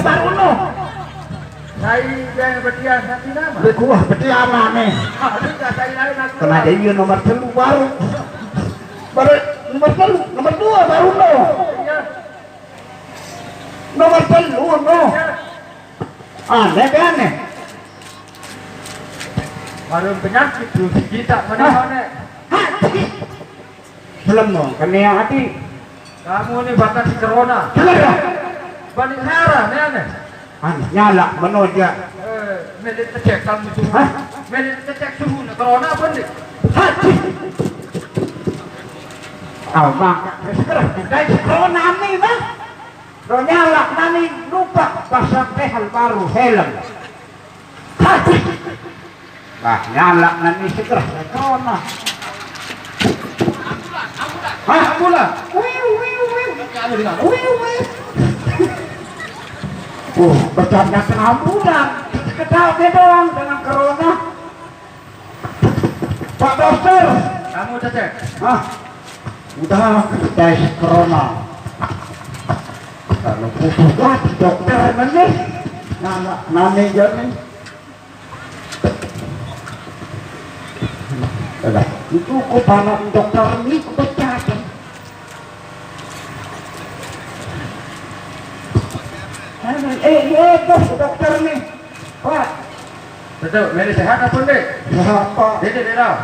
baru no. Saya yang berdia nanti nama. Bekuah berdia mana? Kena dia nomor 3 baru. Baru nomor 2 baru no. Nomor 3 no. Aneh. Baru penyakit tu kita mana-mana. Belum no, kena hati. Kamu ni bahkan corona. Balik Sarah ni aneh. Nyala menoja. Medik cek kamu suhu. Medik cek suhu ni corona apa ni? Hati. Bang, sekarang dari corona ni bang. Ro nyala nani lupa pasang behel baru helm. Hati. Nyala nani sekarang corona. Ambulan. Bercanda kena ambulan. Ketawa doang dengan corona. Pak dokter. Kamu cek. Udah tes corona. Kalau butuh dokter mana? Nane jadi. Itu kepala dokter ini pecah. Dokter nih, Pak. Betul, Mary sehat apa dek? Sehat Pak. Dek dah.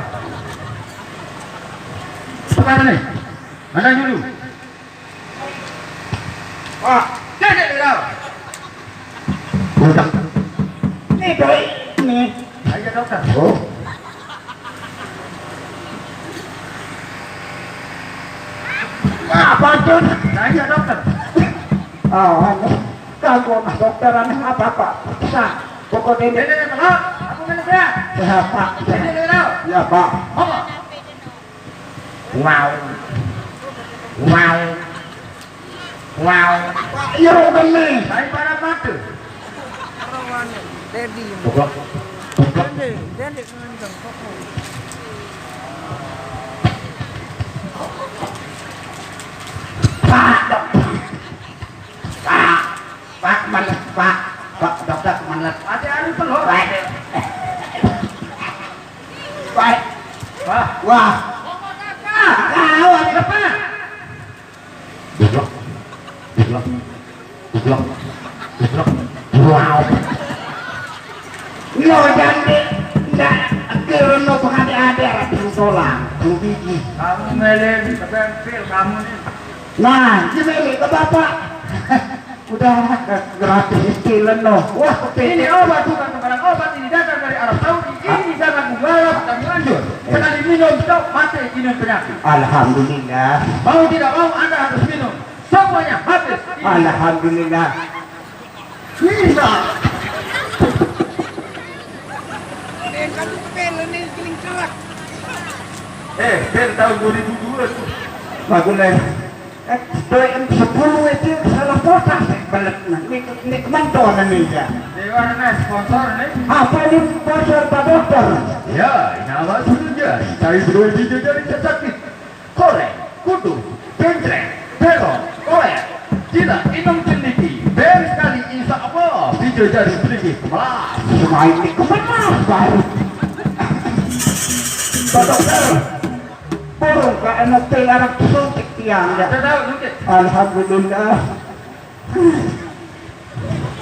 Sekarang ni, mana dulu? Pak. Dek dah. Udah. Nih doi, nih. Ayo dokter. Oh. Apa tuh? Ayo dokter. Kalau dokter aneh apa? Bisa. Pokoknya ini. Dek pelak. Aku mana dia? Sehat Pak. Dek dah. Ya Pak. Apa? Wow. Iya udah nih. Saya para mata. Buklak. Pak dokter malas. Ada anu pelak. Baik. Wah. Kau ada apa? Buklak. Wow. Yo jadi enggak kerana ada tulang, biji. Kamu meleng, kebempil kamu ni. Nah, gimana ke bapak? Udah gratis kilen no. Wah, Ini obat bukan sembarang obat, ini datang dari Arab Saudi. Ini sangat mujarab dan manjur. Sekali minum stop mati minum penyakit. Alhamdulillah. Mau tidak mau Anda harus minum. Semuanya habis. Alhamdulillah. Bisa. Bel tahun 2002 tu. Bagulah. Doyan 10 itu salah potak balik ni kemantor ni ya. Dewan ni sponsor ni. Apa ni sponsor Pak Dokter? Ya, nama sudah cari berdua video dari sakit. Korek, kutu, pentrek, belok, korek. Tidak, inung teliti. Bel sekali insya Allah video jadi sedikit kemas. Semua ini kemas baru. Pak Dokter. Burung ke anak anak suntik tiang ya. Tahu mungkin. Alhamdulillah.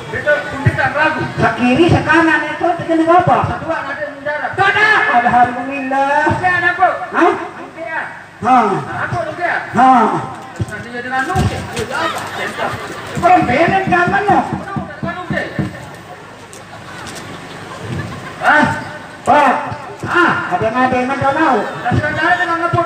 Kita suntikan lagu. Sekiri sekanan itu tegak apa? Kedua ada mendarat. Tada. Alhamdulillah. Oke anakku. Hah? Oke ya. Aku oke ya. Nanti jadi nanu. Apa? Perempuan zaman no. Oke. Pak. Ada yang mau? Dan sekarang dengan ngepur